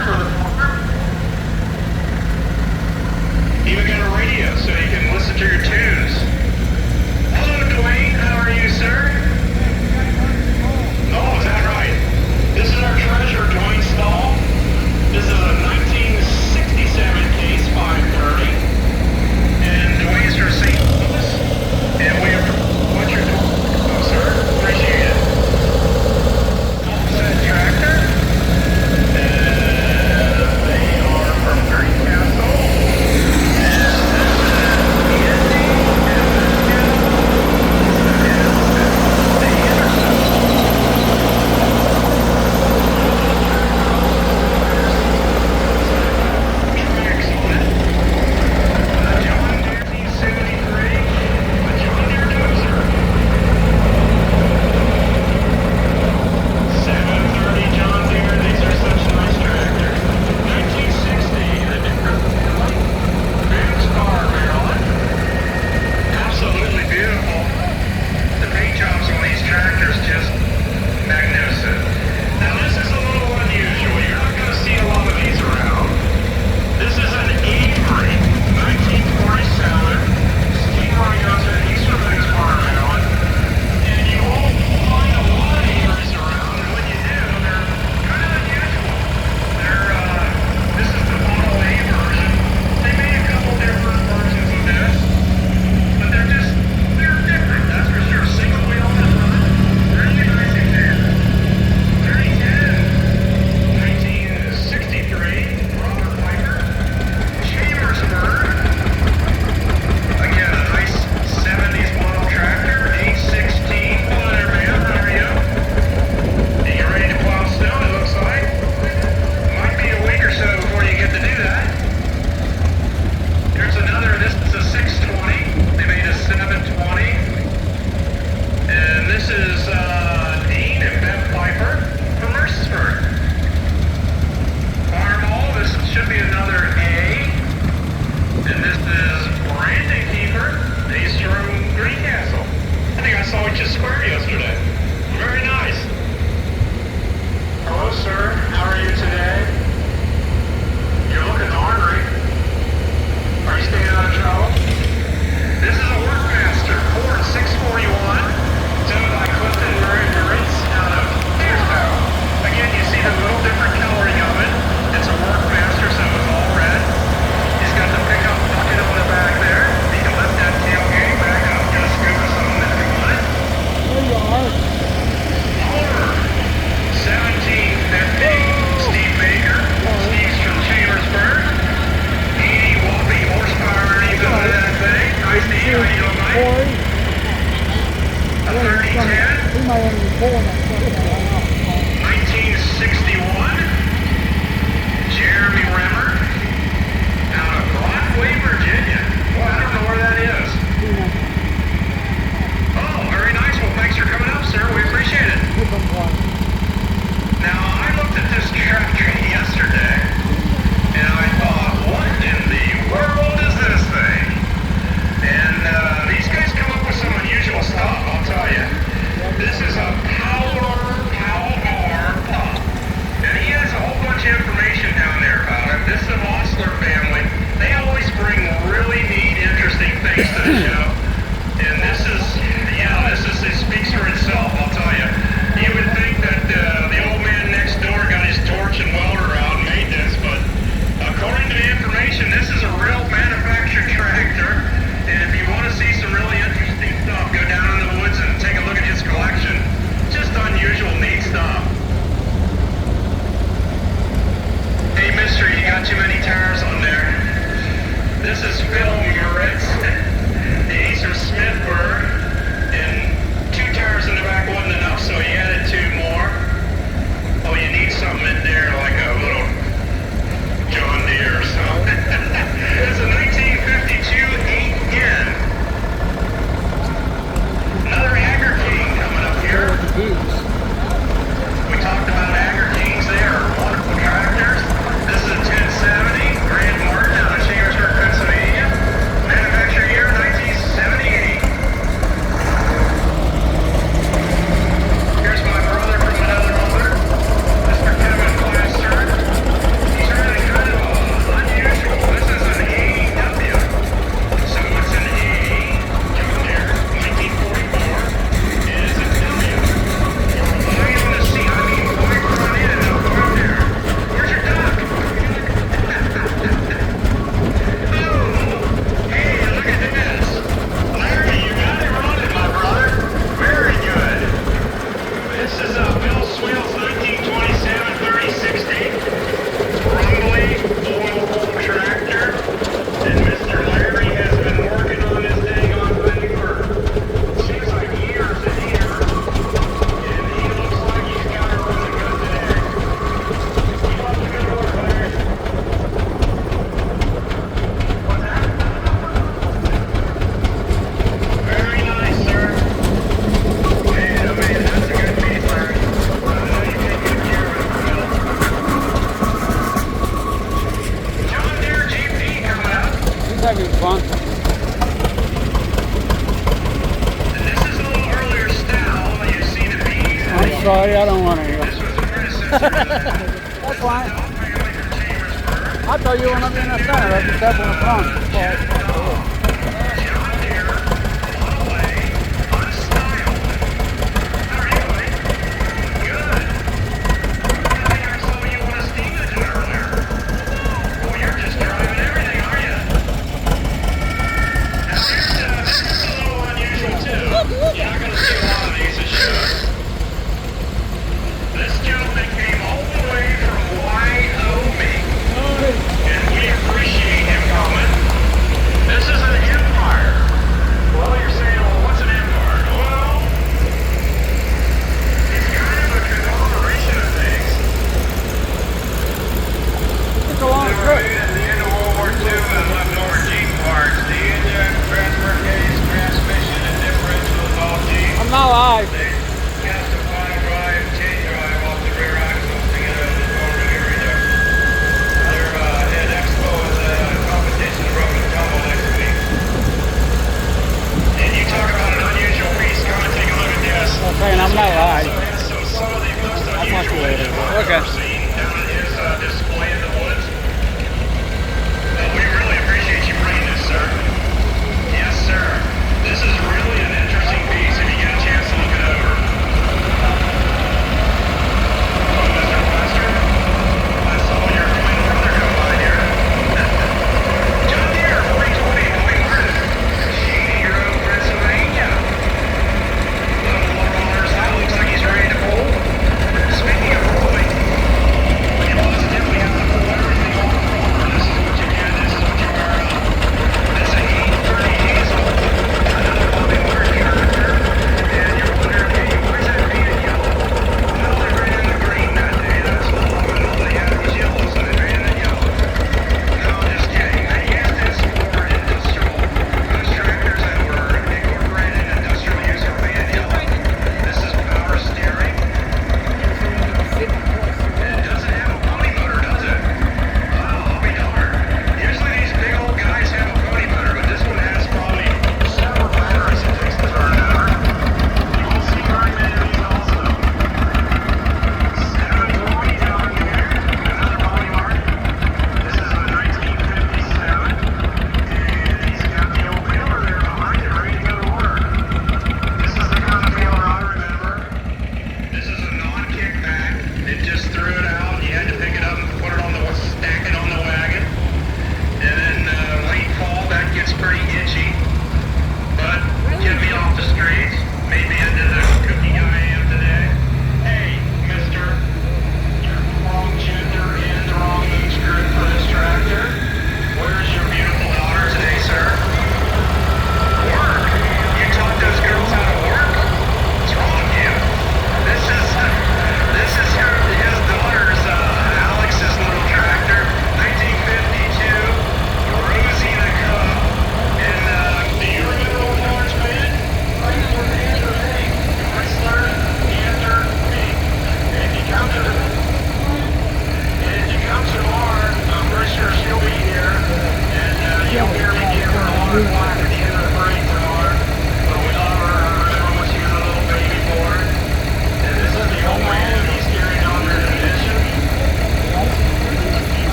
tractor for the farm. Even got a radio so you can listen to your tunes. Hello, Dwayne. How are you, sir? Oh, is that right? This is our treasure, Dwayne Stahl. This is a 1967 Case 530. And Dwayne's from St. Louis. And we are what you're doing. Oh, sir. Appreciate it. Offset tractor. And they are from Greencastle. Having fun. And this is a little earlier style. You've seen it be. I'm sorry, I don't want to hear. This was the predecessor to the That's fine. family for Chambersburg. I thought you were going to be in the center. I just happened to front. John Deere, Model A, unstyled. How are you, buddy? Good. I think I saw you on a steam engine earlier. Well, you're just driving everything, aren't you? Now, this is a little unusual, too. You're not going to see a lot of these, it should. This gentleman came all the way from Wyoming, and we appreciate him coming. This is a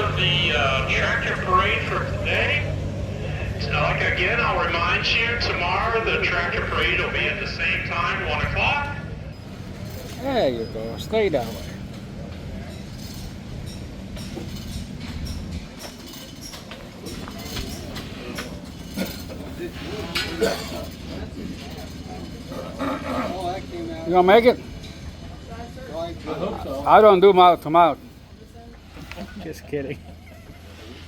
of the tractor parade for today. Like again, I'll remind you, tomorrow the tractor parade will be at the same time, 1 o'clock. There you go. Stay that way. You gonna make it? I hope so. I don't do mouth to mouth. Just kidding.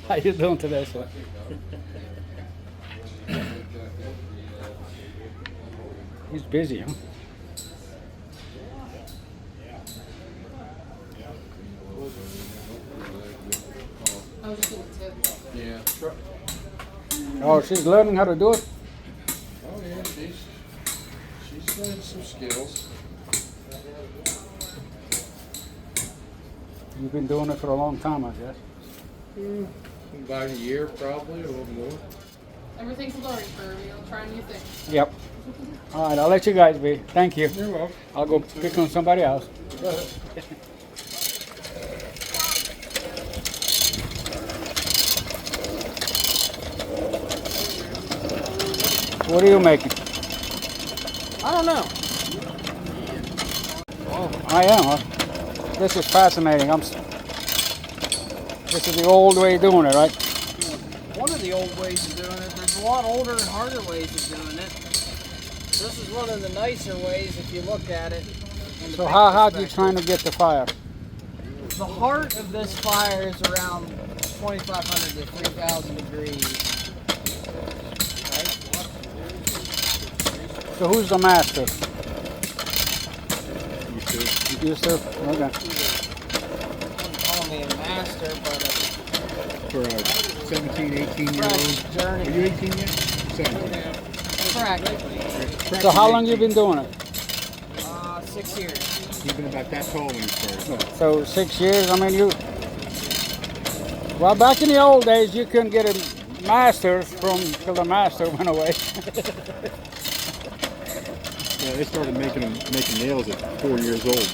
How you doing today, sir? He's busy, huh? Yeah. Oh, she's learning how to do it? Oh yeah, she's learned some skills. You've been doing it for a long time, I guess. About a year, probably, a little more. Everything's a learning curve. You'll try new things. Yep. All right, I'll let you guys be. Thank you. You're welcome. I'll go pick on somebody else. Go ahead. What are you making? I don't know. Oh, I am, huh? This is fascinating. This is the old way of doing it, right? One of the old ways of doing it. There's a lot older and harder ways of doing it. This is one of the nicer ways if you look at it. in the So big how do you perspective. trying to get the fire? The heart of this fire is around 2,500 to 3,000 degrees. Right? So who's the master? You too. You, sir? Okay. Call me a master, but For a 17, 18-year-old. fresh journey. Are you 18 yet? 17. Practically. So how long you been doing it? 6 years. You've been about that tall when you started. So 6 years. I mean, well, back in the old days, you couldn't get a master's till the master went away. Yeah, they started making nails at 4 years old.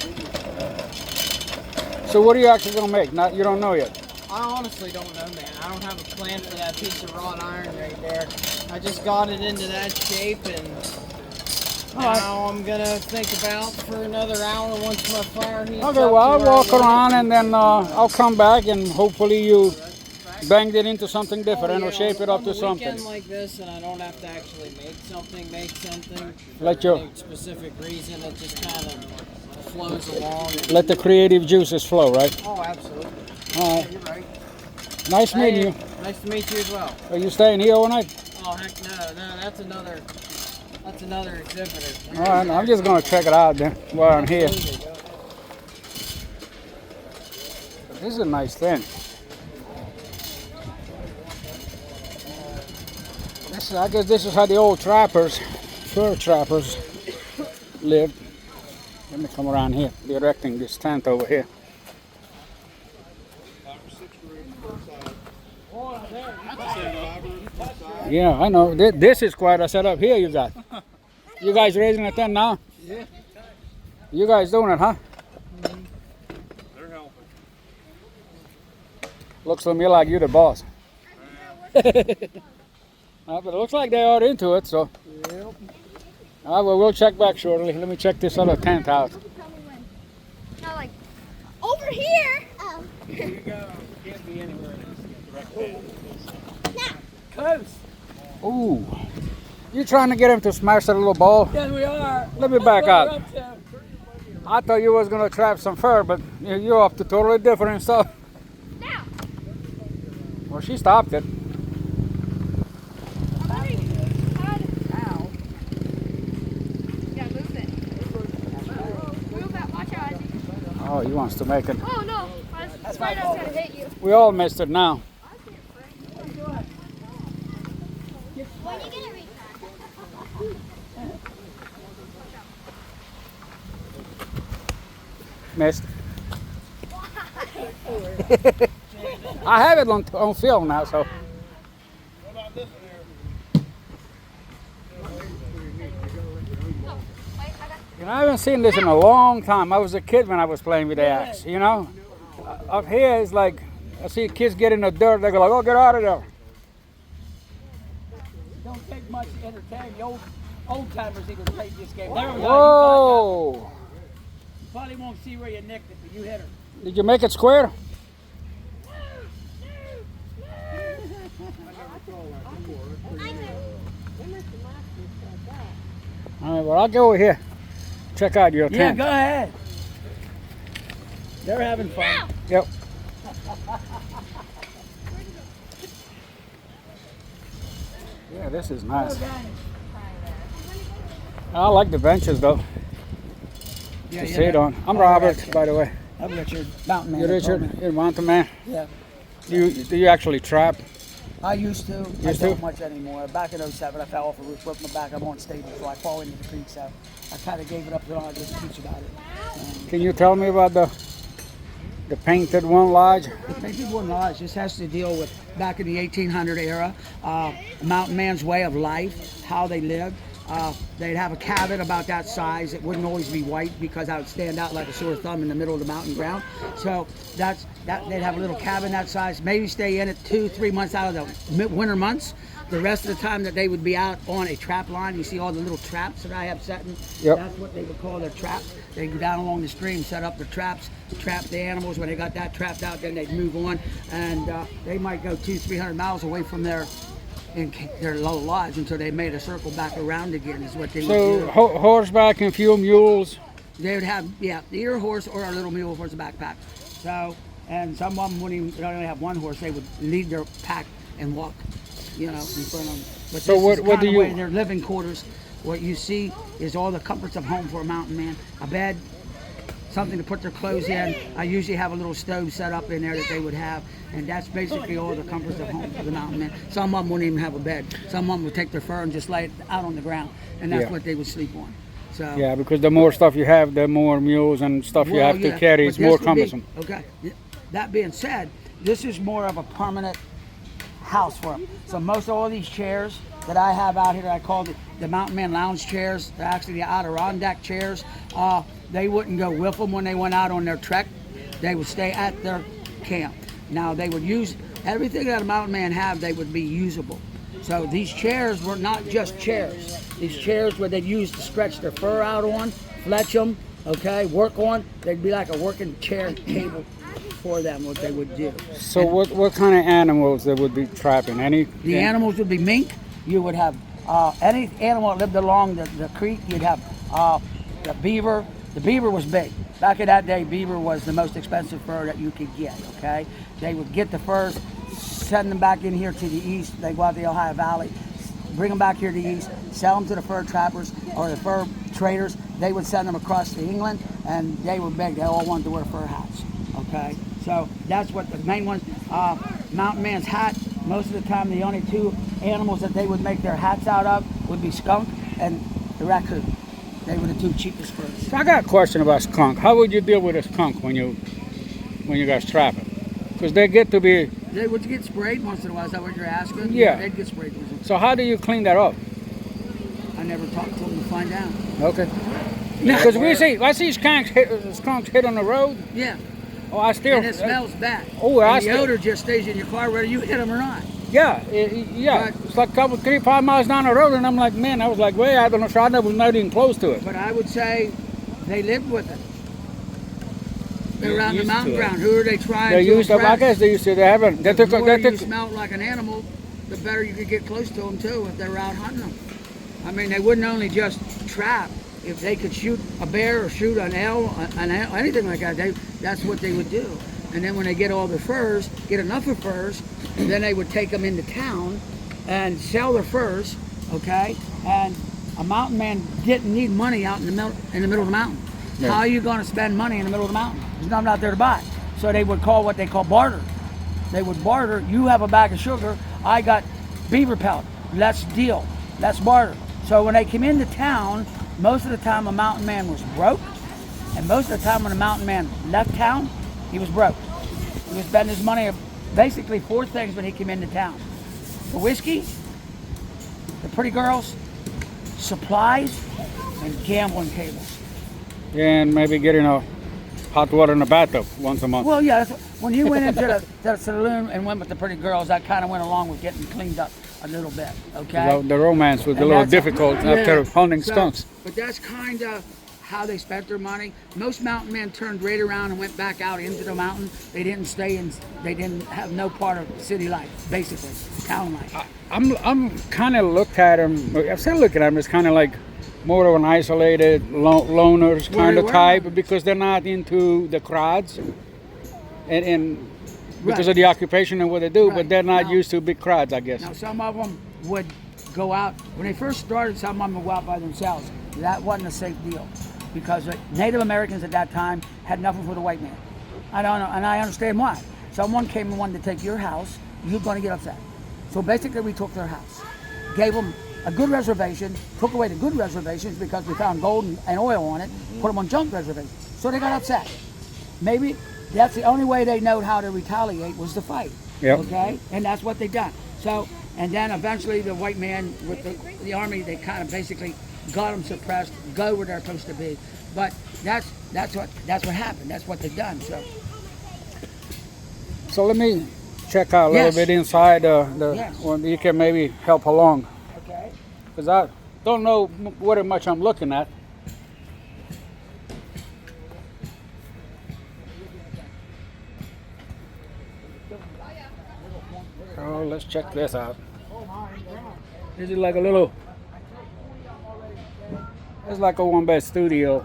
So what are you actually gonna make? Not, you don't know yet. I honestly don't know, man. I don't have a plan for that piece of wrought iron right there. I just got it into that shape, and now I'm gonna think about for another hour once my fire heats up. Okay, well, I'll to where I walk want it. around and then I'll come back and hopefully you banged it into something different or shape it up to on a something. weekend like this, and I don't have to actually make something for Let your- any specific reason. It just kind of flows along. Let the creative juices flow, right? Oh, absolutely. All right. You're right. Nice meeting you. Nice to meet you as well. Are you staying here overnight? Oh heck no, that's another exhibitor. All right, I'm just gonna check it out then while I'm here. Absolutely. This is a nice thing. I guess this is how the old trappers, fur trappers, lived. Let me come around here. They're erecting this tent over here. Yeah, I know. This is quite a setup here you got. You guys raising a tent now? Yeah. You guys doing it, huh? They're helping. Looks to me like you're the boss. But it looks like they are into it, so. Yep. Well, we'll check back shortly. Let me check this other tent out. Not like over here. Oh. Here you go. Can't be anywhere in Now. Close. Ooh. You trying to get him to smash that little ball? Yes, we are. Let me back out. I thought you was gonna trap some fur, but you're up to totally different stuff. Now. Well, she stopped it. Ow. Yeah, move it. Move that. Watch out. Oh, he wants to make it. Oh no. I was afraid I was gonna hit you. We all missed it now. When are you gonna reach Missed. I have it on film now, so. You know, I haven't seen this in a long time. I was a kid when I was playing with the axe. You know, up here is like I see kids get in the dirt. They go like, "Oh, get out of there." Don't take much to entertain the old timers even played this game. There we go. Whoa! You probably won't see where you nicked it, but you hit her. Did you make it square? All right, well, I'll go over here. Check out your Yeah, tent. go ahead. They're having fun. Yep. Yeah, this is nice. I like the benches though. Yeah, To sit on. I'm Robert, by the way. I'm Richard, mountain man. You're Richard. You're mountain man. Yeah. Do you actually trap? I used to. I Used don't to? much anymore. Back in '07, I fell off a roof, broke my back. I'm on stable, so I fall into the creek. So I kind of gave it up until I just teach about it. Can you tell me about the painted one lodge? The painted one lodge just has to deal with back in the 1800 era, mountain man's way of life, how they lived. They'd have a cabin about that size. It wouldn't always be white because I would stand out like a sore thumb in the middle of the mountain ground. So that they'd have a little cabin that size, maybe stay in it 2-3 months out of the winter months. The rest of the time that they would be out on a trap line. You see all the little traps that I have setting? Yep. That's what they would call their traps. They'd go down along the stream, set up their traps, trap the animals. When they got that trapped out, then they'd move on. And they might go 200-300 miles away from their little lodge until they made a circle back around again is what they would So do. horseback and few mules. They would have, either a horse or a little mule for the backpack. So, and some of them wouldn't even, they only have one horse. They would lead their pack and walk, in front of them. But So this is what do kinda you- way their living quarters. What you see is all the comforts of home for a mountain man. A bed, something to put their clothes in. I usually have a little stove set up in there that they would have, and that's basically all the comforts of home for the mountain man. Some of them wouldn't even have a bed. Some of them would take their fur and just lay it out on the ground, and that's Yeah. what they would sleep on. So Yeah, because the more stuff you have, the more mules and stuff you well, have to yeah, carry. but It's this more would be- cumbersome. Okay. That being said, this is more of a permanent house for them. So most of all these chairs that I have out here, I call the Mountain Man Lounge chairs. They're actually the Adirondack chairs. They wouldn't go with them when they went out on their trek. They would stay at their camp. Now they would use everything that a mountain man have. They would be usable. So these chairs were not just chairs. These chairs where they'd use to stretch their fur out on, fletch them, okay, work on. They'd be like a working chair table for them. What they would do. So what kind of animals they would be trapping? The animals would be mink. You would have any animal that lived along the creek. You'd have the beaver. The beaver was big. Back in that day, beaver was the most expensive fur that you could get, okay? They would get the furs, send them back in here to the east. They go out the Ohio Valley, bring them back here to the east, sell them to the fur trappers or the fur traders. They would send them across to England, and they were big. They all wanted to wear fur hats, okay? So that's what the main ones. Mountain man's hat, most of the time the only two animals that they would make their hats out of would be skunk and the raccoon. They were the two cheapest furs. So I got a question about skunk. How would you deal with a skunk when you guys trap it? Because they get to be. They would get sprayed once in a while. Is that what you're asking? Yeah. They'd get sprayed once in a while. So how do you clean that up? I never talked to them to find out. Okay. Because I see skunks hit on the road. Yeah. Oh, I still. And it smells bad. Oh, I and the still- odor just stays in your car whether you hit them or not. Yeah, yeah. But- It's like 3-5 miles down the road, and I'm like, man, I was like, way I don't know, so I was not even close to it. But I would say they lived with it. They're around the used mountain to it. ground. Who are they trying They to used to. I impress? guess they used to. They haven't. They The took. more They you took. smelled like an animal, the better you could get close to them too if they were out hunting them. I mean, they wouldn't only just trap. If they could shoot a bear or shoot an elk, anything like that, that's what they would do. And then when they get all their furs, get enough of furs, then they would take them into town and sell their furs, okay? And a mountain man didn't need money out in the middle of the mountain. Yeah. How are you going to spend money in the middle of the mountain? There's nothing out there to buy. So they would call what they call barter. They would barter. You have a bag of sugar. I got beaver pelt. Let's deal. Let's barter. So when they came into town, most of the time a mountain man was broke. And most of the time when a mountain man left town, he was broke. He was spending his money basically 4 things when he came into town. The whiskey, the pretty girls, supplies, and gambling tables. And maybe getting a hot water in the bathtub once a month. Well, yeah, that's, when you went into the saloon and went with the pretty girls, that kind of went along with getting cleaned up a little bit, okay? The romance was a And little that's- difficult after hunting skunks. But that's kind of how they spent their money. Most mountain men turned right around and went back out into the mountain. They didn't stay in. They didn't have no part of city life, basically town life. I'm kind of looked at him. I'm still looking at him as kind of like more of an isolated loners Well, kind they of were. type because they're not into the crowds, and because Right. of the occupation and what they do, Right. but they're not Now- used to big crowds, I guess. Now, some of them would go out when they first started. Some of them would go out by themselves. That wasn't a safe deal because the Native Americans at that time had nothing for the white man. I don't know, and I understand why. Someone came and wanted to take your house, you're going to get upset. So basically, we took their house, gave them a good reservation, took away the good reservations because we found gold and oil on it, put them on junk reservations. So they got upset. Maybe that's the only way they know how to retaliate was to fight. Yep. Okay, and that's what they done. So, and then eventually the white man with the army, they kind of basically got them suppressed, go where they're supposed to be. But that's what happened. That's what they've done. So let me check out a Yes. little bit inside Yes. well, you can maybe help along Okay. because I don't know what much I'm looking at. So let's check this out. This is like a little. It's like a one-bed studio,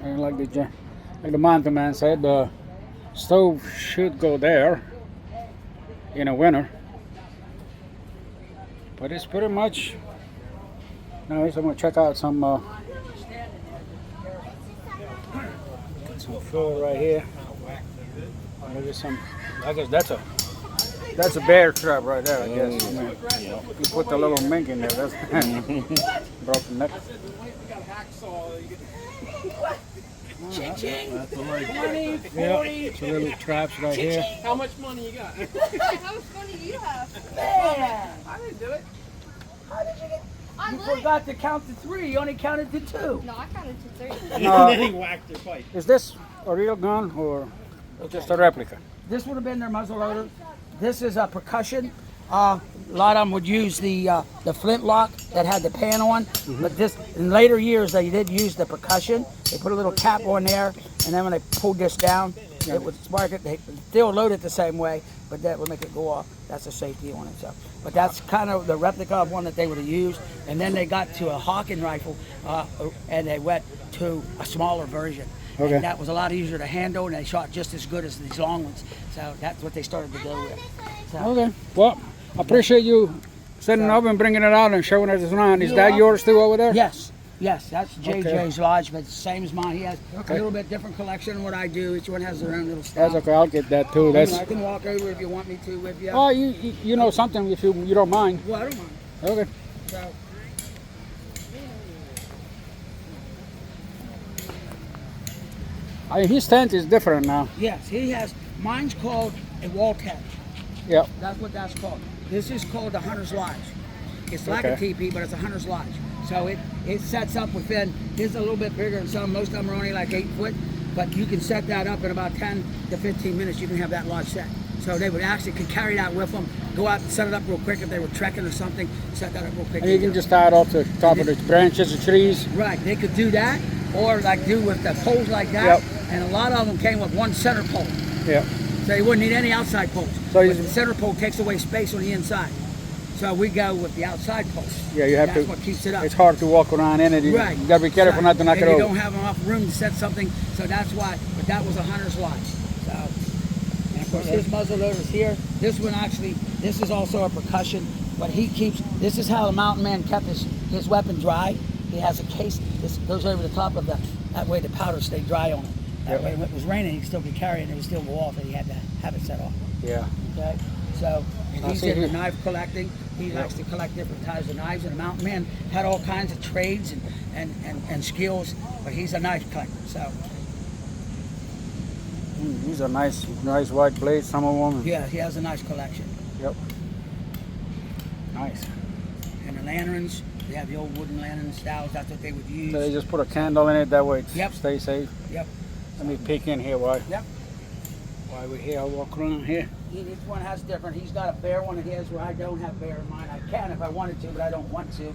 and like the mountain man said, the stove should go there in the winter, but it's pretty much nice. I'm gonna check out some food right here. Maybe some. I guess that's a bear trap right there. I guess. I mean, you put the little mink in there. That's broken neck. Yeah, it's a little traps right here. How much money you got? How much money do you have? Man, I didn't do it. I you lit. forgot to count to 3. You only counted to 2. No, I counted to 3. And then he whacked her pipe. Is this a real gun or just a replica? This would have been their muzzle loader. This is a percussion. A lot of them would use the flintlock that had the pan on, but this in later years they did use the percussion. They put a little cap on there, and then when they pulled this down, it would spark it. They still load it the same way, but that would make it go off. That's a safety on it. So, but that's kind of the replica of one that they would have used. And then they got to a Hawken rifle, and they went to a smaller version. Okay. And that was a lot easier to handle, and they shot just as good as these long ones. So that's what they started to go with. So, Okay. Well, I appreciate you setting up and bringing it out and showing us around. Is You're that welcome. yours too over there? Yes, that's JJ's Okay. lodge, but it's the same as mine. He has Okay. a little bit different collection than what I do. Each one has their own little That's stuff. okay. I'll get that too. That's. I can walk over if you want me to with you. Oh, you know something if you don't mind. Well, I don't mind. Okay. So, His tent is different now. yes, he has. Mine's called a wall tent. Yep. That's what that's called. This is called the Hunter's Lodge. It's like a Okay. teepee, but it's a Hunter's Lodge. So it sets up within. His a little bit bigger than some. Most of them are only like 8 foot, but you can set that up in about 10 to 15 minutes. You can have that lodge set. So they would actually could carry that with them, go out and set it up real quick if they were trekking or something. Set that up real quick. And you can just tie it off the top of the branches of trees. Right, they could do that, or like do with the poles like that. Yep. And a lot of them came with one center pole, Yeah. so you wouldn't need any outside poles. So But you- the center pole takes away space on the inside. So we go with the outside poles. Yeah, you have That's to. what keeps it up. It's hard to walk around in it. You Right. gotta be careful not to knock and it you over. don't have enough room to set something, so that's why. But that was a Hunter's Lodge. So, and of course, his muzzle loader's here. This one actually, this is also a percussion, but he keeps. This is how the mountain man kept his weapon dry. He has a case. This goes over the top of the. That way the powder stayed dry on it. That Yep. way when it was raining, he still could carry it and it would still go off, and he had to have it set off. Yeah. Okay, so and I he's see into here. knife collecting. He likes to collect different types of knives. And the mountain man had all kinds of trades and skills, but he's a knife collector. So These are nice white blades. Some of them. yeah, he has a nice collection. Yep. Nice. And the lanterns, Yeah, the old wooden lantern styles. That's what they would use. So they just put a candle in it, that way it Yep. stays safe. Yep. Let me peek in here while Yep. we're here. I'll walk around here. Each one has different. He's got a bear one of his where I don't have bear in mine. I can if I wanted to, but I don't want to.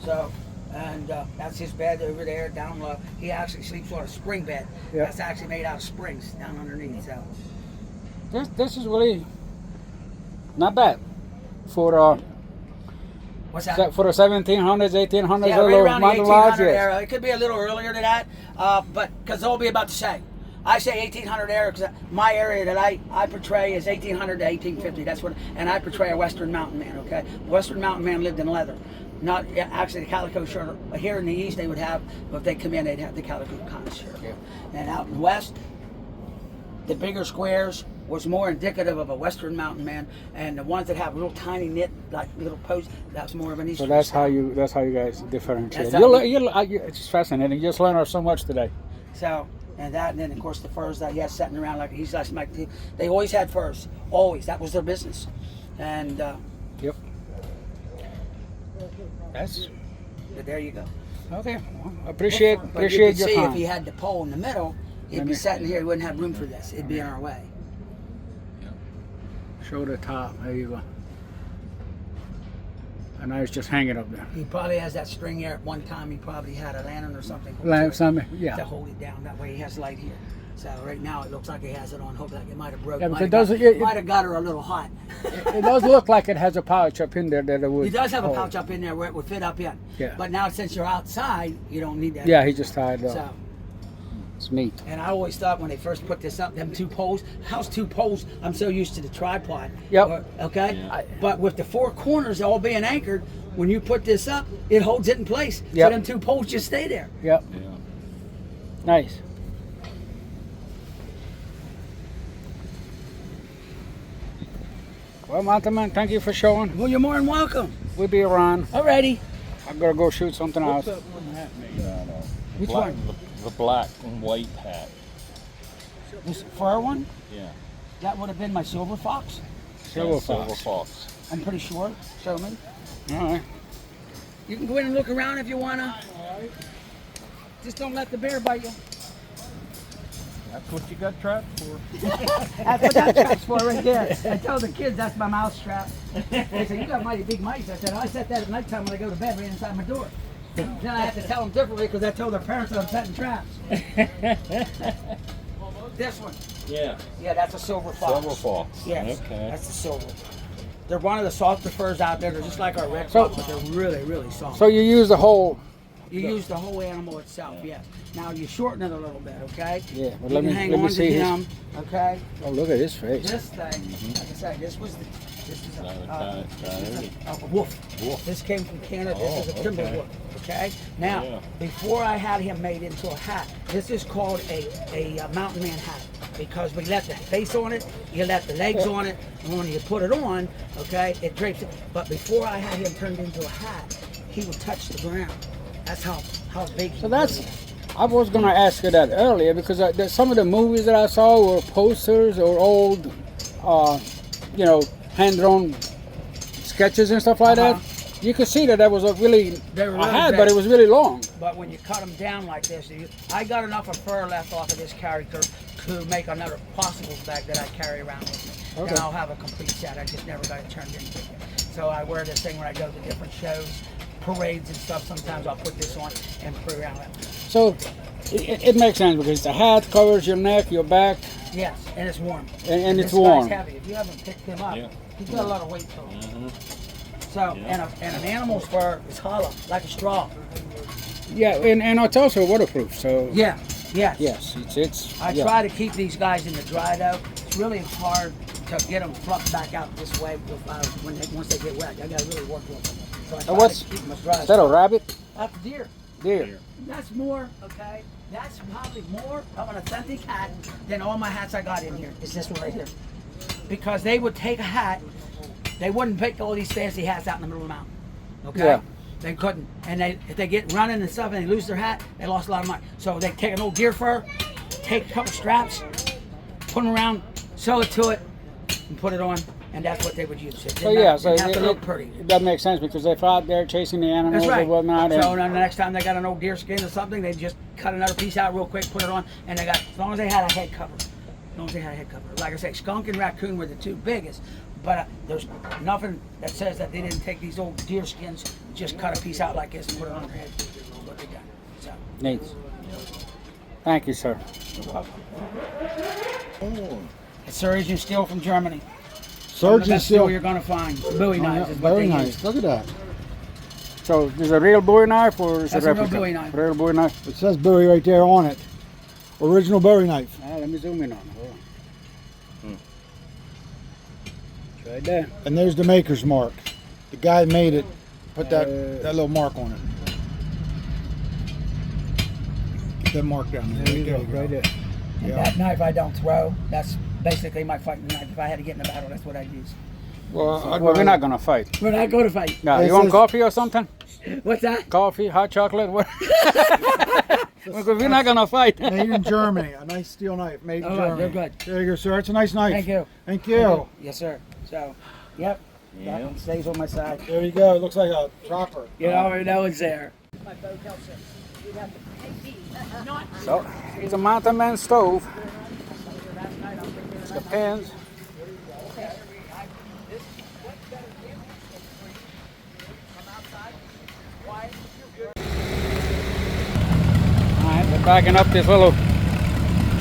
So, and that's his bed over there down low. He actually sleeps on a spring bed. Yeah. That's actually made out of springs down underneath. So, This is really not bad for what's that? for the 1700s, 1800s. Yeah, right little around the modern 1800 lodge, yes. era. It could be a little earlier than that, but because they'll be about the same. I say 1800 era because my area that I portray is 1800 to 1850. That's what, and I portray a Western mountain man. Okay, Western mountain man lived in leather, not actually the calico shirt. Here in the east they would have, if they come in, they'd have the calico kind of shirt. Yeah. And out in west, the bigger squares was more indicative of a Western mountain man, and the ones that have little tiny knit, like little posts, that's more of an So Eastern. that's style. how you guys differentiate. That's how It's fascinating. You just learned so much today. So, and then of course the furs that he has sitting around, like he's like they always had furs, always. That was their business, and Yep. That's but there you go. okay. Well, appreciate But you could your see time. if he had the pole in the middle, he'd Let be me- sitting here. He wouldn't have room for this. It'd be in our way. Show the top. There you go. And now it's just hanging up there. He probably has that string here. At one time, he probably had a lantern or something Like something, to yeah. hold it down. That way, he has light here. So right now, it looks like he has it on. Hope like it might have broken. Yeah, because might it does- might have got her a little hot. It does look like it has a pouch up in there that it would. He does have a hold. pouch up in there where it would fit up in. Yeah. But now since you're outside, you don't need that. Yeah, he just tied it up. So, It's neat. and I always thought when they first put this up, them two poles, how's two poles? I'm so used to the tripod. Yep. Okay? Yeah. But with the four corners all being anchored, when you put this up, it holds it in place. Yep. So them two poles just stay there. Yep. Yeah. Nice. Well, Mountain Man, thank you for showing. Well, you're more than welcome. We'll be around. Alrighty. I'm gonna go shoot something else. No. Which Black- one? The black and white hat. This fur one? Yeah. That would have been my silver fox. Silver Silver fox. fox. I'm pretty sure. Show me. All right. You can go in and look around if you wanna. Just don't let the bear bite you. That's what you got trapped for. That's what that trap's for right there. I tell the kids that's my mouse trap. They say, you got mighty big mice. I said, I set that at nighttime when I go to bed right inside my door. Then I have to tell them differently because I told their parents that I'm setting traps. This one. Yeah. Yeah, that's a silver fox. Silver fox. Yes, Okay. that's the silver. They're one of the softer furs out there. They're just like our red So- fox, but they're really, really soft. So you use the whole. You use the whole animal itself, yes. Now you shorten it a little bit, okay? Yeah, well, You let can me- hang let me on to see his- him, okay? Oh, look at his face. This thing, like I said, this is Coyote. a wolf. Wolf. This came from Canada. This is a Oh, timber okay. wolf. Okay. Now, Yeah. before I had him made into a hat, this is called a mountain man hat because we let the face on it, you let the legs on it, and when you put it on, okay, it drapes it. But before I had him turned into a hat, he would touch the ground. That's how big. He So that's. was. I was gonna ask you that earlier because some of the movies that I saw were posters or old, hand-drawn sketches and stuff like that. You could see that was a really They were a really hat, big. but it was really long. But when you cut them down like this, I got enough of fur left off of this character to make another possibles bag that I carry around with me. Okay. And I'll have a complete set. I just never got it turned into it. So I wear this thing when I go to different shows, parades and stuff. Sometimes I'll put this on and put around it. So it makes sense because the hat covers your neck, your back, Yes, and it's warm. and This it's warm. guy's heavy. If you haven't picked him up, Yeah. he's got a lot of weight to him. So, Yeah. and an animal's fur is hollow, like a straw. Yeah, and it's also waterproof. So Yeah, yes. yes, it's. I yeah. try to keep these guys in the dry though. It's really hard to get them fluffed back out this way once they get wet. I gotta really work with them. So I try what's- to keep them as dry Is as that a possible. rabbit? That's deer. Deer. That's more, okay? That's probably more of an authentic hat than all my hats I got in here. Is this one right here. Because they would take a hat, they wouldn't pick all these fancy hats out in the middle of the mountain. Okay? Yeah. They couldn't. And if they get running and stuff and they lose their hat, they lost a lot of money. So they take an old deer fur, take a couple straps, put them around, sew it to it, and put it on, and that's what they would use. It So didn't yeah, have, so didn't have to look pretty. that makes sense because they're out there chasing the animals That's right. or whatnot. So And then the next time they got an old deer skin or something, they just cut another piece out real quick, put it on, and they got, as long as they had a head cover. As long as they had a head cover. Like I say, skunk and raccoon were the two biggest, but there's nothing that says that they didn't take these old deer skins, just cut a piece out like this and put it on their head. That's what they done. So, neat. Thank you, sir. Surgeon steel from Germany. Surgeon That's steel steel. you're gonna find. Bowie knives is what Very they nice. use. Look at that. So, is it a real Bowie knife or is That's it a a real replica? Bowie knife. Real Bowie knife. It says Bowie right there on it. Original Bowie knife. Let me zoom in on it. Hold on. It's right there. And there's the maker's mark. The guy made it. Put that little mark on it. Get that mark down there. There you go. Right there. And Yeah. that knife I don't throw. That's basically my fighting knife. If I had to get in a battle, that's what I'd use. Well, we're not gonna fight. When I go to fight. Now, It you want says- coffee or something? What's that? Coffee, hot chocolate? What? Because we're not gonna fight. Made in Germany. A nice steel knife. Made in Oh, Germany. they're good. There you go, sir. It's a nice knife. Thank you. Thank you. Yes, sir. So, yep. That one stays on my side. There you go. It looks like a chopper. You already know it's there. So, it's a mountain man stove. The pans. Alright, we're backing up this little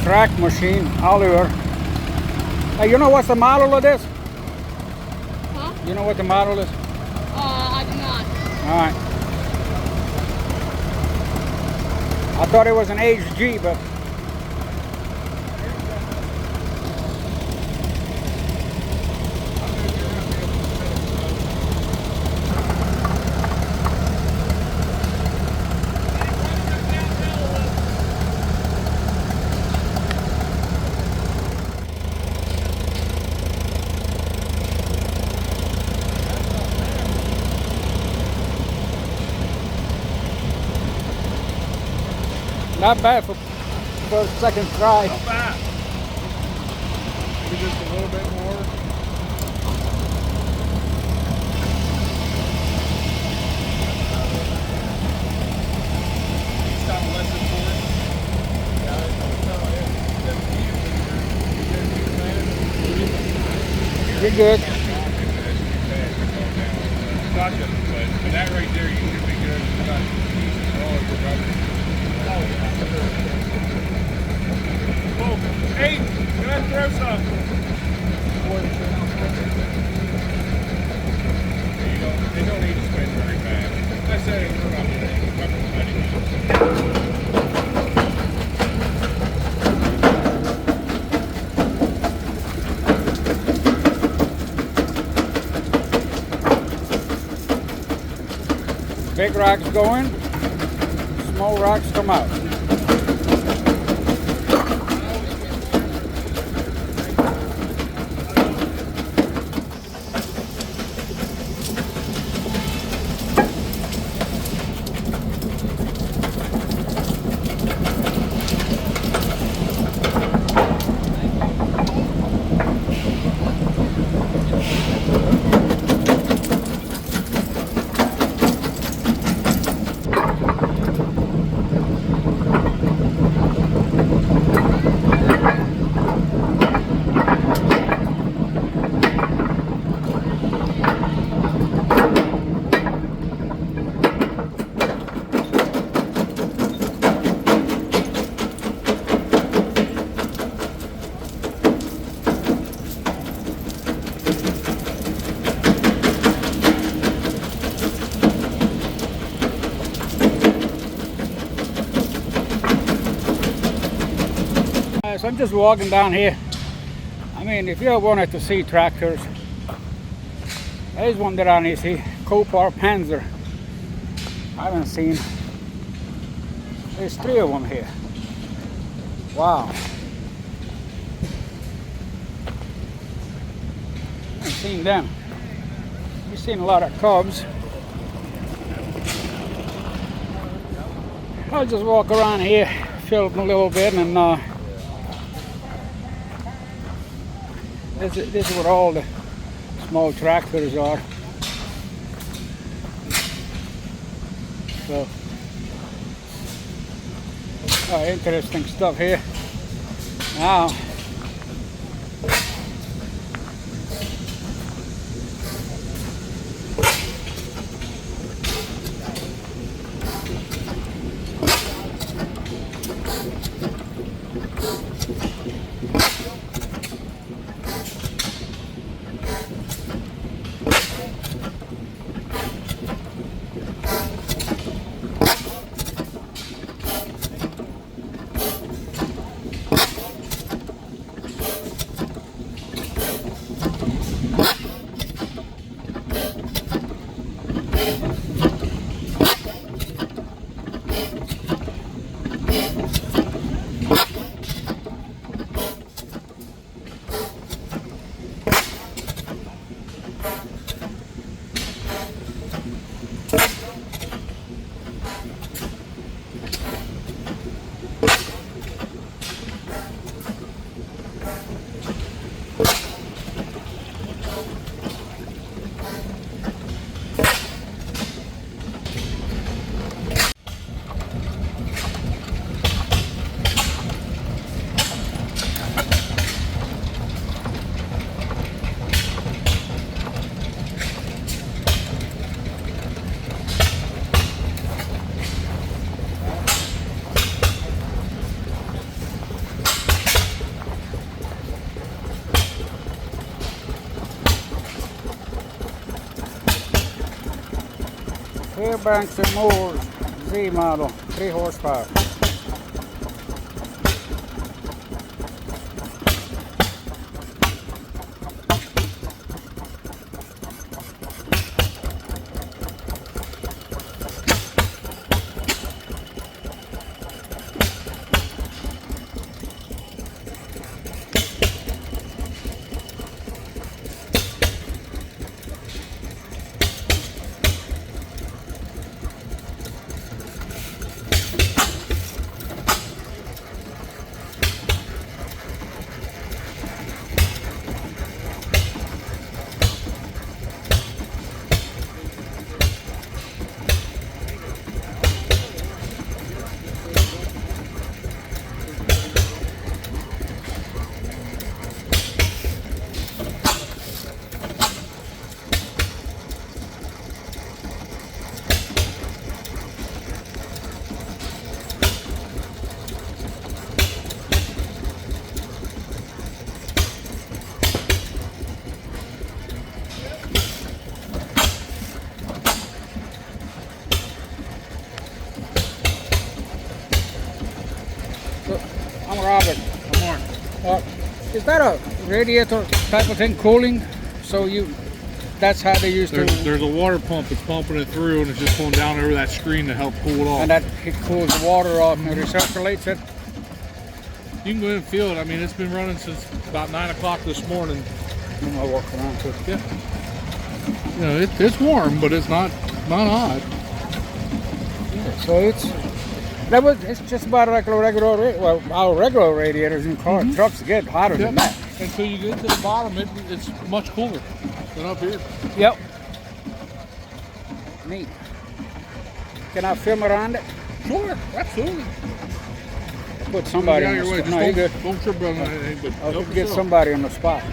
track machine, Oliver. Hey, you know what's the model of this? Huh? You know what the model is? I do not. Alright. I thought it was an HG, but not bad for second try. Not bad. Maybe just a little bit more. You're good. Gotcha. But that right there, you should be good. It's got pieces all over the rubber. Oh, hey, can I throw some? They don't need to spin very fast. I say it's Big rocks going, small rocks come out. So I'm just walking down here. I mean, if you ever wanted to see tractors, there's one there on see Copar Panzer. I haven't seen. There's 3 of them here. Wow. I haven't seen them. We've seen a lot of Cubs. I'll just walk around here, film a little bit, and this is where all the small tractors are. So, interesting stuff here. Now, Fairbanks and Moores Z model, 3 horsepower. I'm Robert. Good morning. Is that a radiator type of thing cooling? So that's how they used to. There's a water pump that's pumping it through, and it's just going down over that screen to help cool it off. And that it cools the water off and it recirculates it. You can go in and feel it. I mean, it's been running since about 9 o'clock this morning. I'm gonna walk around to it. Yeah. You know, it's warm, but it's not hot. So it's just about like a regular, well, our regular radiators in car trucks get hotter than that. Until you get to the bottom, it's much cooler than up here. Yep. Neat. Can I film around it? Sure, absolutely. Put somebody Get on out of your way. the spot. Just No, you're good. don't trip on anything, but I'll help get yourself. somebody on the spot.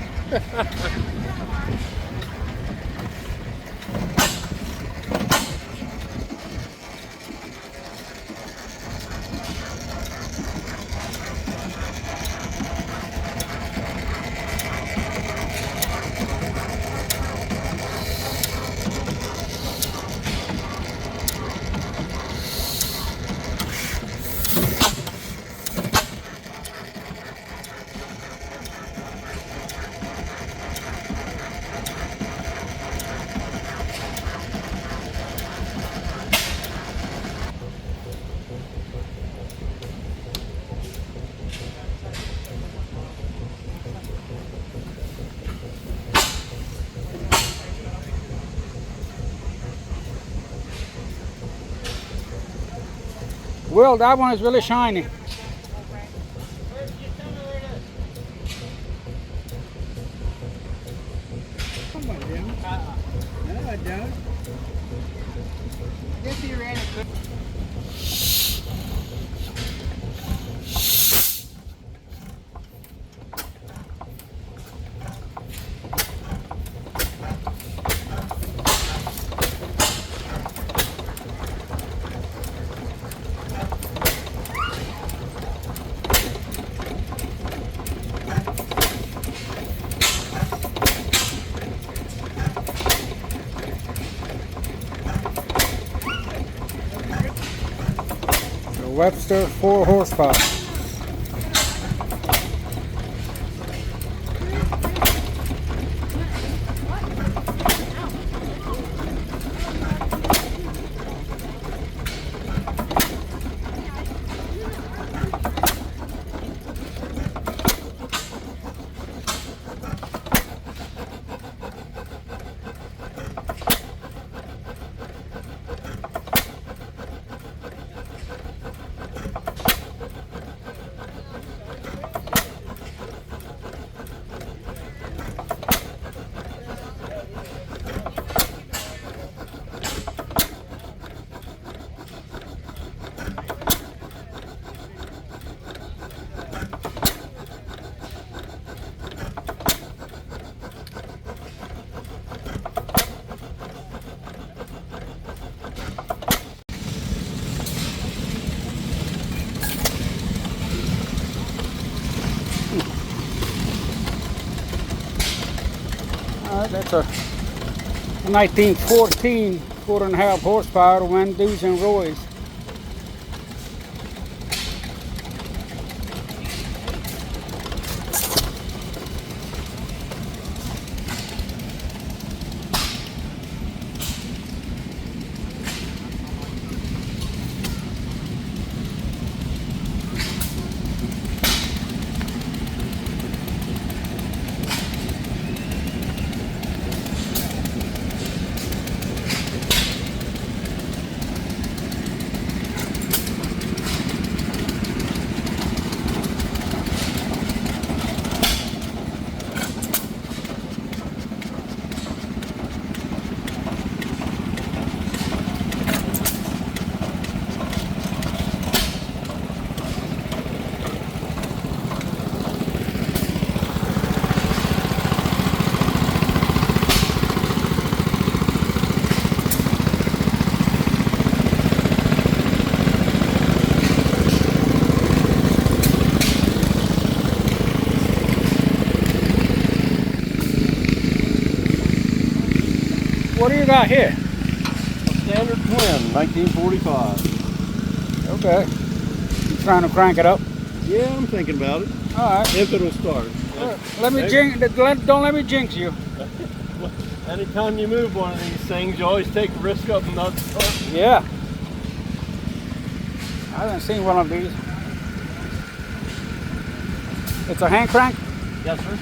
Well, that one is really shiny. No, I don't. I guess he ran it good. Webster 4 horsepower. That's a 1914 4.5 horsepower Wendy's and Roy's. What do you got here? Standard twin, 1945. Okay. You trying to crank it up? Yeah, I'm thinking about it. All right. If it'll start. Let me don't let me jinx you. Anytime you move one of these things, you always take a risk of them not starting. Yeah. I haven't seen one of these. It's a hand crank? Yes, sir.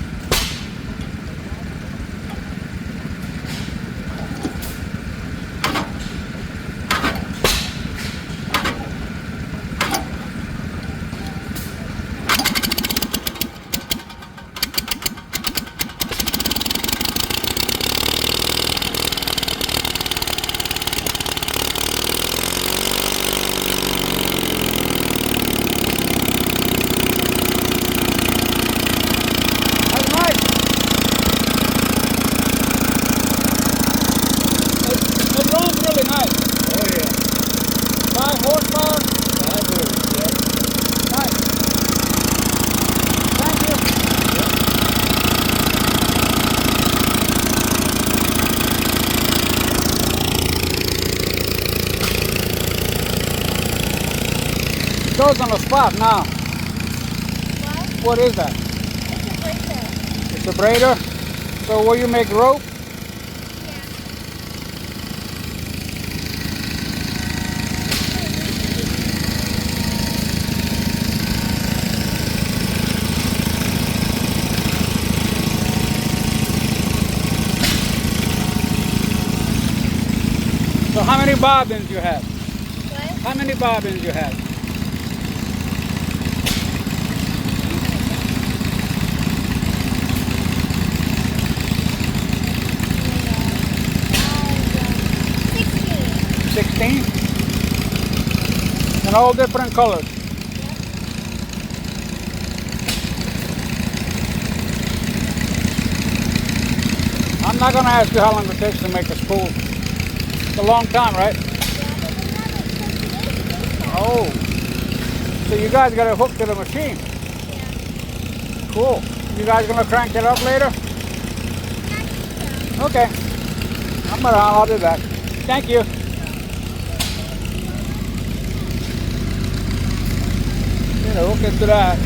Goes on the spot now. What is that? It's a braider. So will you make rope? So how many bobbins you have? What? How many bobbins you have? 16. And all different colors. I'm not gonna ask you how long it takes to make a spool. It's a long time, right? Oh. So you guys got it hooked to the machine. Cool. You guys gonna crank it up later? Okay. I'll be back. Thank you. Hook into that.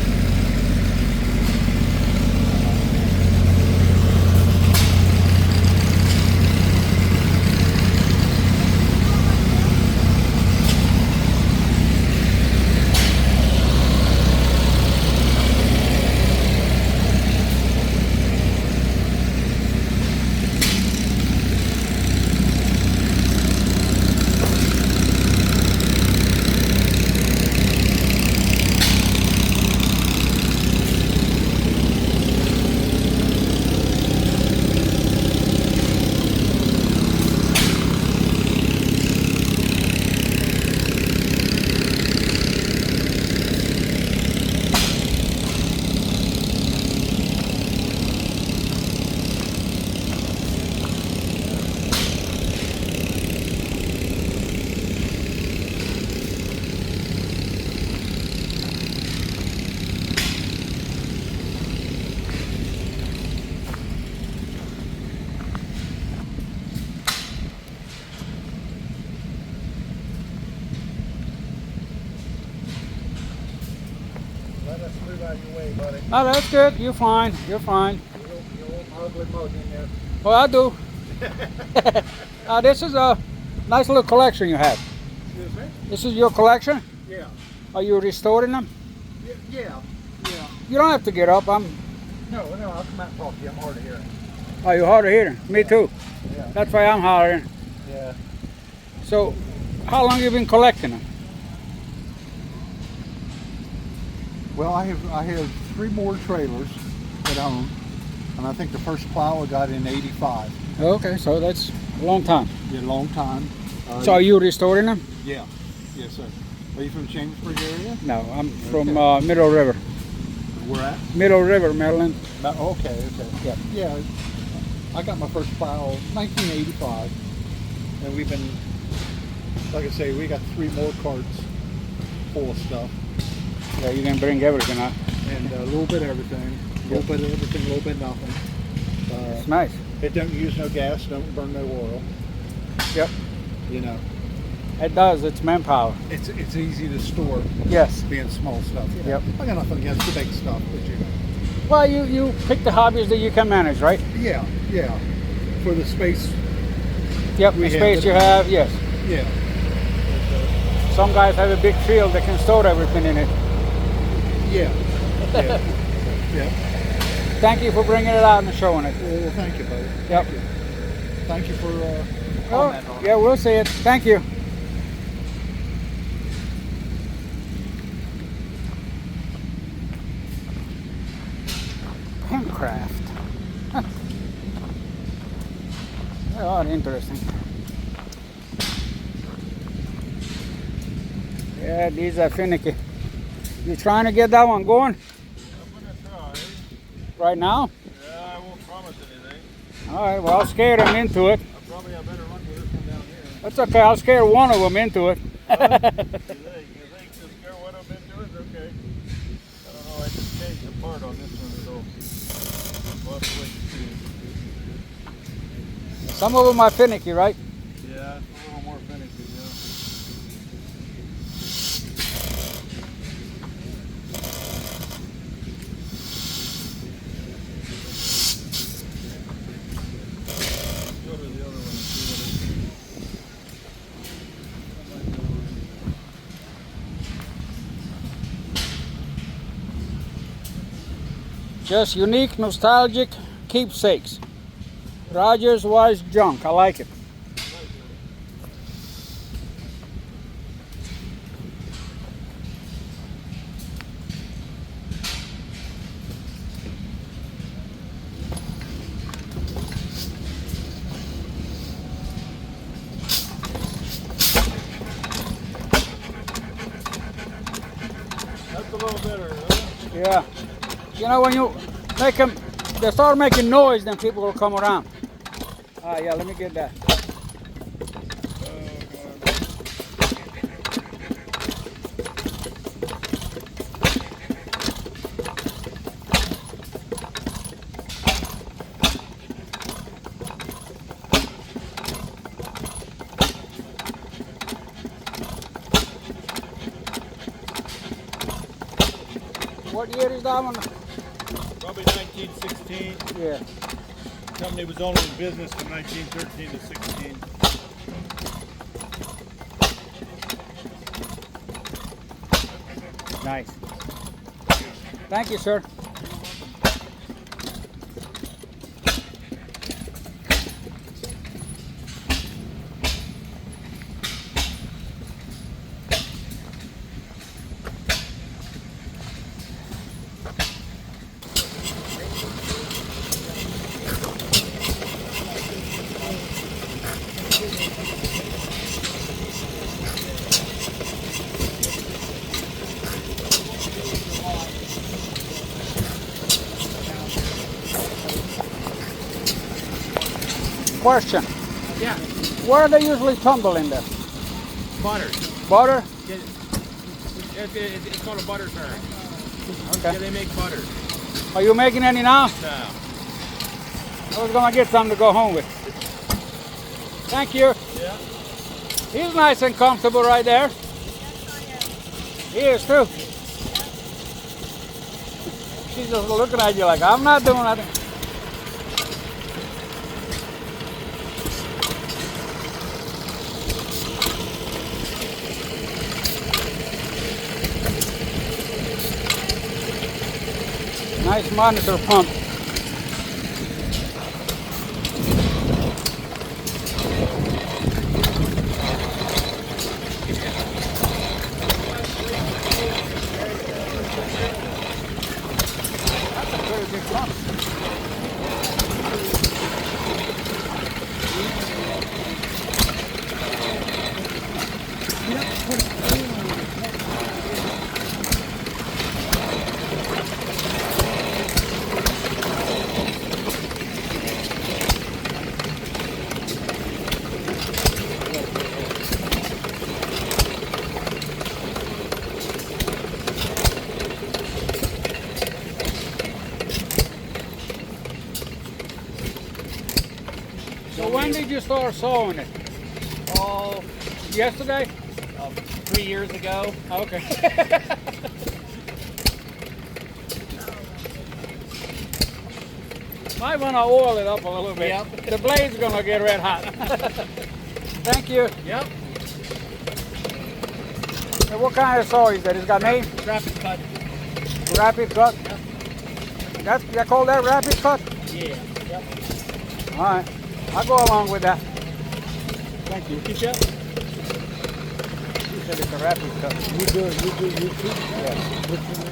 Let us move out of your way, buddy. Oh, that's good. You're fine. You're fine. You don't want my ugly mug in there. Well, I do. This is a nice little collection you have. Excuse me? This is your collection? Yeah. Are you restoring them? Yeah. You don't have to get up. No, I'll come out and talk to you. I'm hard of hearing. Oh, you're hard of hearing. Me too. Yeah. That's why I'm hollering. Yeah. So, how long have you been collecting them? Well, I have 3 more trailers that I own, and I think the first plow I got in '85. Okay, so that's a long time. Yeah, a long time. So are you restoring them? Yeah. Yes, sir. Are you from Chambersburg area? No, I'm from Middle River. Where at? Middle River, Maryland. Okay. Yep. Yeah. I got my first plow 1985, and we've been, like I say, we got 3 more carts full of stuff. Yeah, you can bring everything out. And a little bit of everything, a little bit of everything, a little bit of nothing. It's nice. It don't use no gas, don't burn no oil. Yep. You know, It does. It's manpower. it's easy to store, Yes. being small stuff. You know? Yep. I got nothing against the big stuff, but you know. Well, you pick the hobbies that you can manage, right? Yeah. For the space, Yep. We The have space it. you have, yes. yeah. Some guys have a big field that can store everything in it. Yeah. Yeah. Thank you for bringing it out and showing it. Well, thank you, buddy. Yep. Thank you for Oh, commenting on it. yeah, we'll see it. Thank you. Handcraft. Huh. Oh, interesting. Yeah, these are finicky. You trying to get that one going I'm gonna try. right now? Yeah, I won't promise anything. All right, well, I'll scare them into it. I better run with this one down here. That's okay, I'll scare one of them into it. You think to scare one of them into it? Okay. I don't know, I just changed the part on this one, so we'll have to wait and see. Some of them are finicky, right? Yeah, it's a little more finicky, yeah. Go to the other one and see what Just unique, nostalgic keepsakes. Rogers was junk. I like it. Yeah. You know, when you make them, they start making noise, then people will come around. Ah, yeah, let me get that. What year is that one? Probably 1916. Yeah. Company was only in business from 1913 to 16. Nice. Thank you, sir. Question. Yeah, Where do they usually tumble in there? butter. Butter? It's called a butter turn. Yeah, Okay. they make butter. Are you making any now? No. I was gonna get some to go home with. Thank you. Yeah. He's nice and comfortable right there. He is too. She's just looking at you like, I'm not doing nothing. Nice monitor pump. That's a pretty big pump. So when did you start sewing it? Oh, Yesterday? 3 years ago. Okay. Might want to oil it up a little bit. Yep. The blade's gonna get red hot. Thank you. Yep. And what kind of saw is that? It's got name? Rapid cut. Rapid cut? That's, you call that rapid cut? Yeah. Yep. All right. I'll go along with that. Thank you. Keep up. You said it's a rapid cut. You do YouTube? Yes.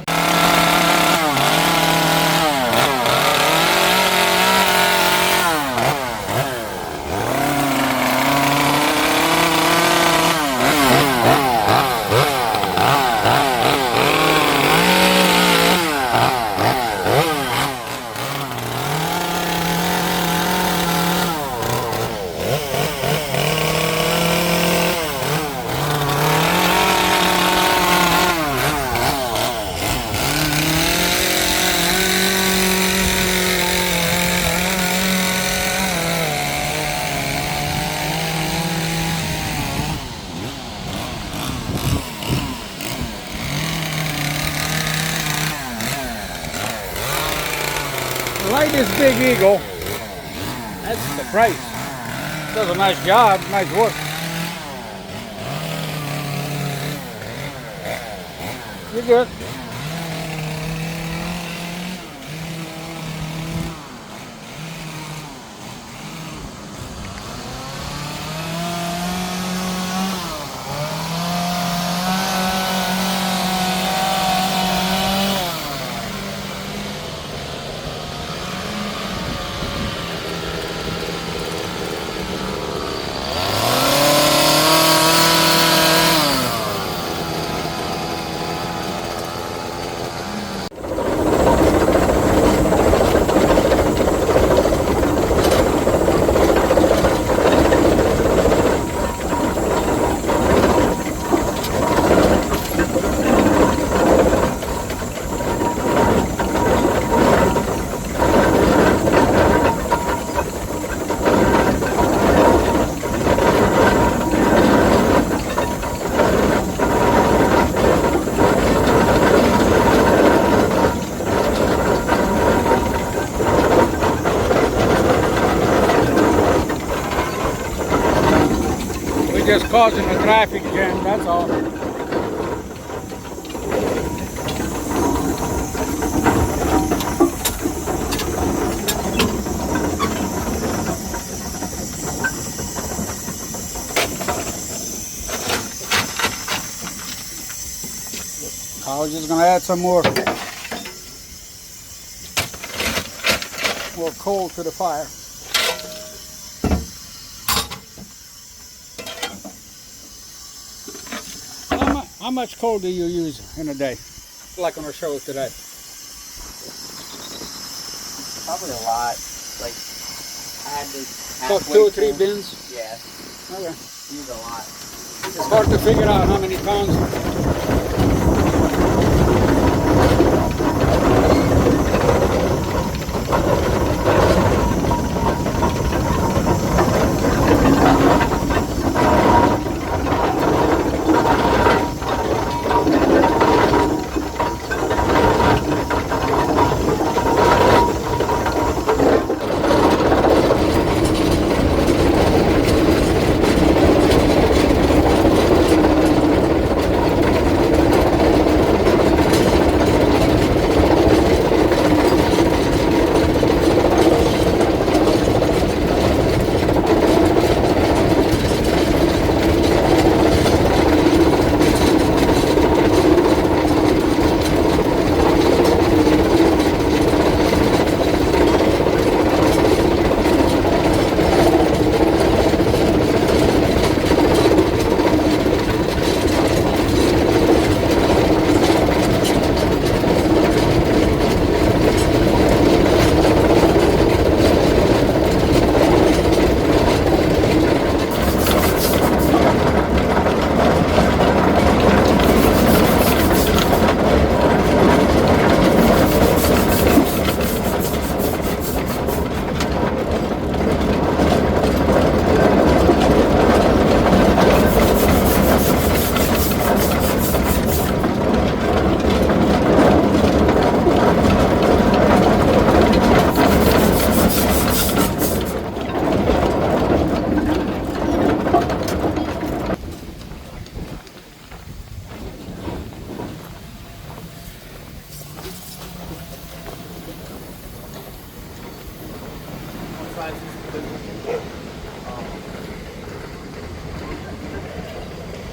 Like this Big Eagle, that's the price. Does a nice job, nice work. You're good. You're just causing a traffic jam, that's all. I was just gonna add some more coal to the fire. How much coal do you use in a day? Like on our show today? Probably a lot. Like, I had to. So 2 or 3 bins? Yeah, Okay. use a lot. It's hard to figure out how many tons.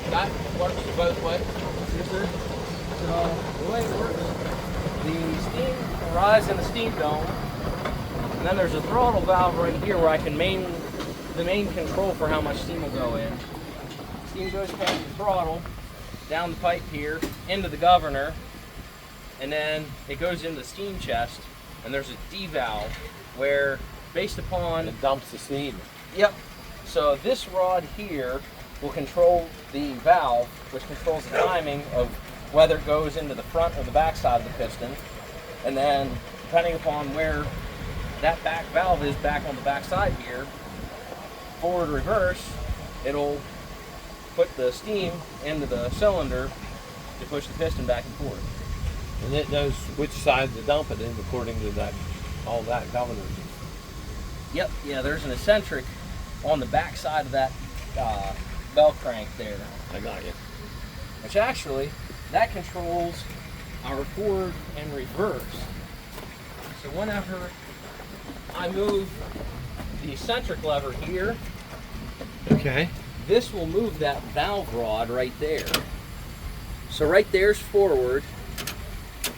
That works both ways. Yes, sir. So the way it works, the steam will rise in the steam dome, and then there's a throttle valve right here where I can the main control for how much steam will go in. Steam goes past the throttle, down the pipe here, into the governor, and then it goes into the steam chest, and there's a D valve where, based upon... It dumps the steam. Yep. So this rod here will control the valve, which controls the timing of whether it goes into the front or the back side of the piston. And then, depending upon where that back valve is back on the back side here, forward, reverse, it'll put the steam into the cylinder to push the piston back and forth. And it knows which side to dump it in according to that, all that governors. Yep, yeah, there's an eccentric on the back side of that bell crank there. I got you. Which actually, that controls our forward and reverse. So whenever I move the eccentric lever here, Okay. this will move that valve rod right there. So right there's forward,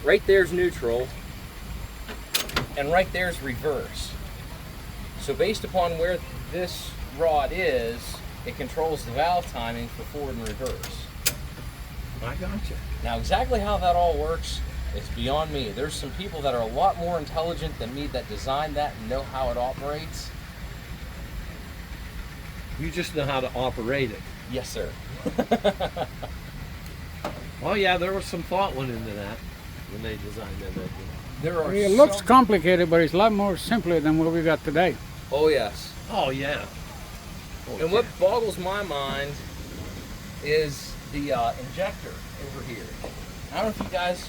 right there's neutral, and right there's reverse. So based upon where this rod is, it controls the valve timing for forward and reverse. I got you. Now exactly how that all works is beyond me. There's some people that are a lot more intelligent than me that design that and know how it operates. You just know how to operate it. Yes, sir. Well, yeah, there was some thought went into that when they designed that engine. There are It looks some- complicated, but it's a lot more simpler than what we got today. Oh yes. Oh, yeah. And what boggles my mind is the injector over here. I don't know if you guys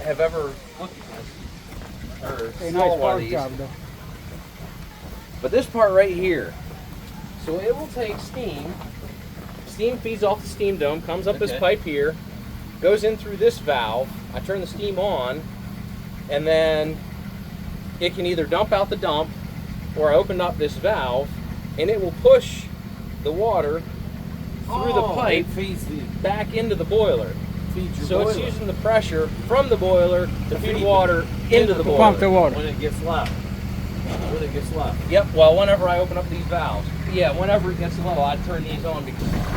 have ever looked at this or A saw nice one of part these. job, though. But this part right here, so it will take steam steam feeds off the steam dome, comes up this Okay. pipe here, goes in through this valve. I turn the steam on, and then it can either dump out the dump, or I open up this valve, and it will push the water through the pipe feeds the back into the boiler. feeds your So boiler it's using the pressure from the boiler to feed water into the boiler. Pump the water. when it gets low. When it gets low. Yep, well, whenever I open up these valves. Yeah, whenever it gets low, I turn these on because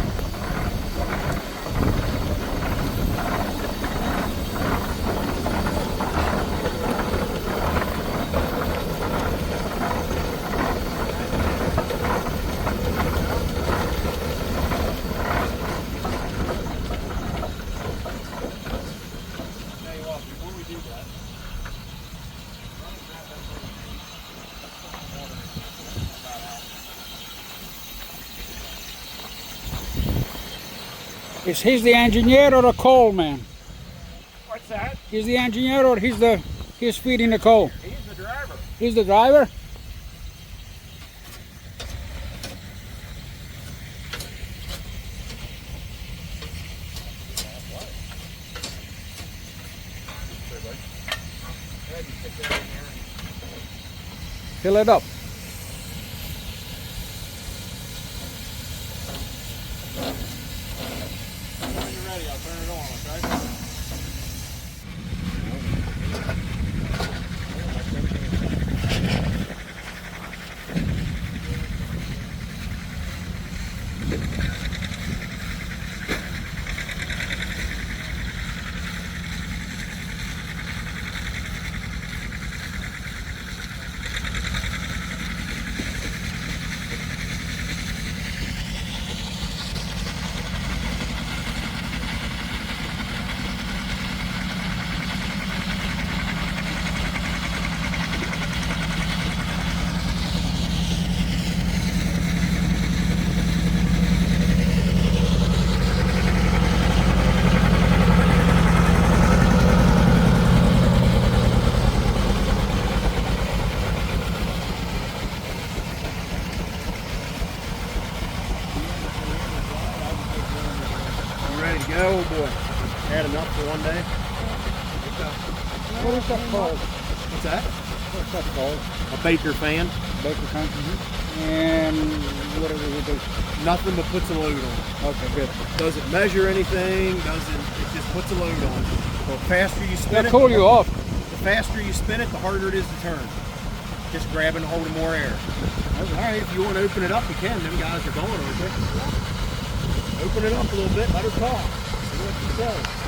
Is he the engineer or the coal man? what's that? He's the engineer or he's feeding the coal? He's the driver. He's the driver? Fill it up. When you're ready, I'll turn it on, okay? You ready to go, oh boy? Had enough for one day? What is that called? What's that? What's that called? A Baker fan. Baker Company. And what do we do? Nothing but puts a load on. Okay, good. Doesn't measure anything, it just puts a load on. The faster you spin They'll it, cool you off. the faster you spin it, the harder it is to turn. Just grabbing and holding more air. All right, if you want to open it up, you can. Them guys are going, aren't they? Open it up a little bit, let her talk. See what she says.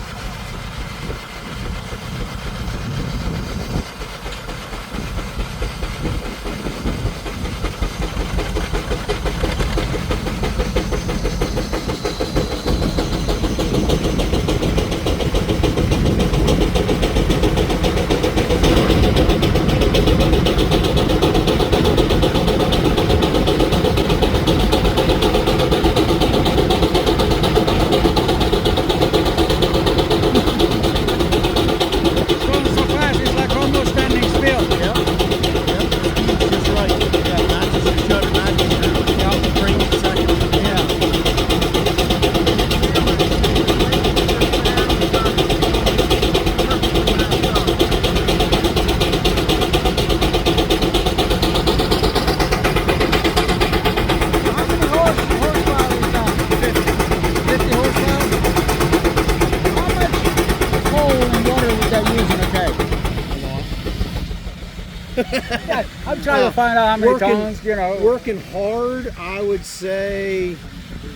I'm trying to find out how many Working- tons, you know. Working hard, I would say,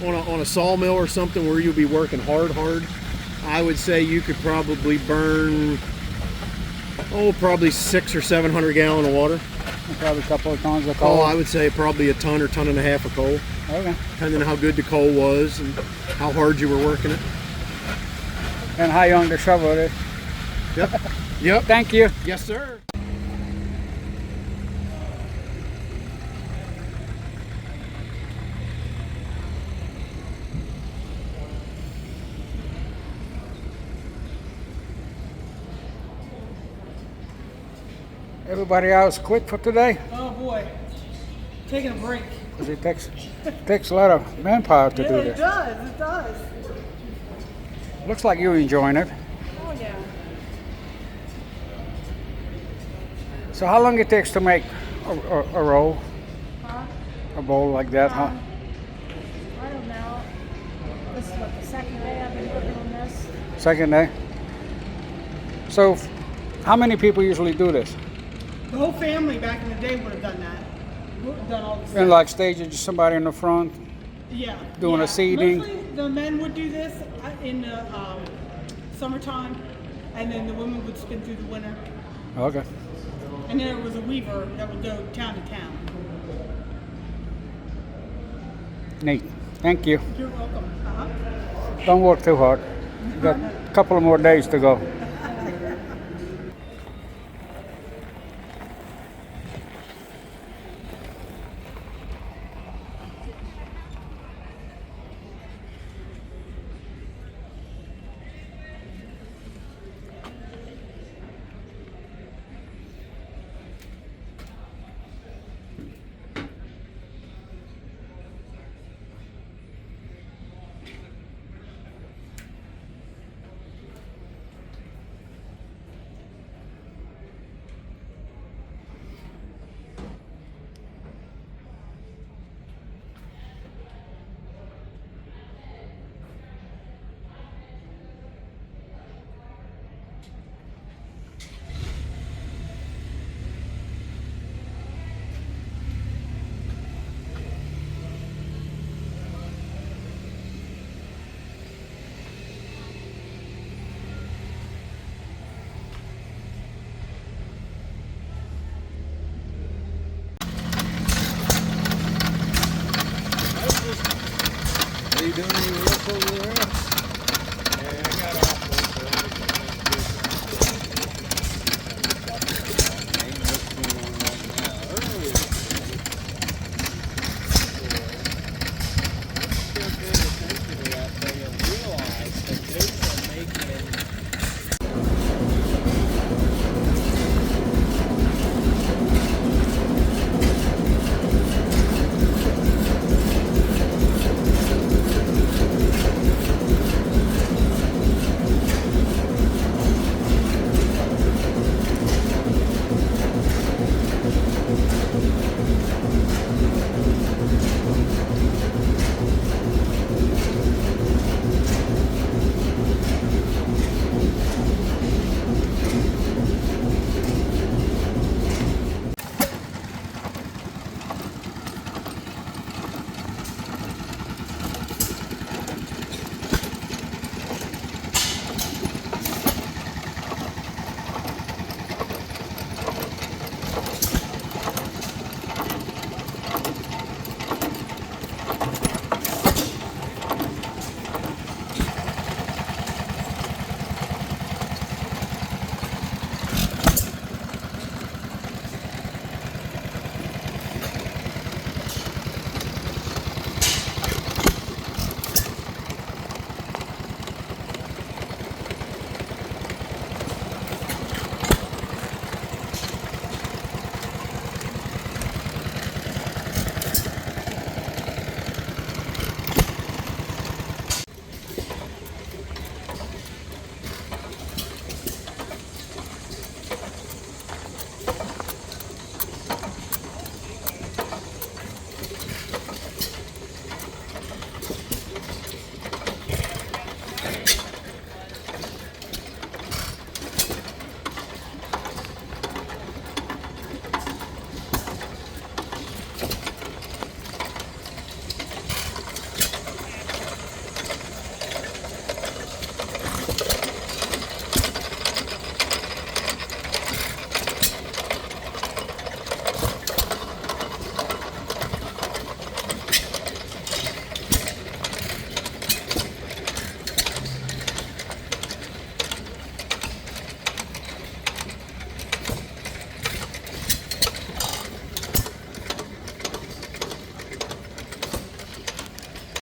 on a sawmill or something where you'll be working hard, I would say you could probably burn, probably 600 or 700 gallon of water. Probably a couple of tons of coal. Oh, I would say probably a ton or ton and a half of coal, Okay. depending on how good the coal was and how hard you were working it. And how young the shovel is. Yep. Yep. Thank you. Yes, sir. Everybody else quit for today? Oh boy. taking a break. Because it takes a lot of manpower to do It this. does, it does. Looks like you're enjoying it. Oh yeah. So how long it takes to make a roll, Huh? a bowl like that? Huh? I don't know. This is what, the second day I've been working on this? Second day. So how many people usually do this? The whole family back in the day would have done that. Would have done all this. And like stages, just somebody in the front Yeah. doing yeah. a seating. Mostly the men would do this in the summertime, and then the women would spin through the winter. Okay. And then there was a weaver that would go town to town. Neat. Thank you. You're welcome. Uh-huh. Don't work too hard. You got a couple of more days to go. Are you doing any work over there?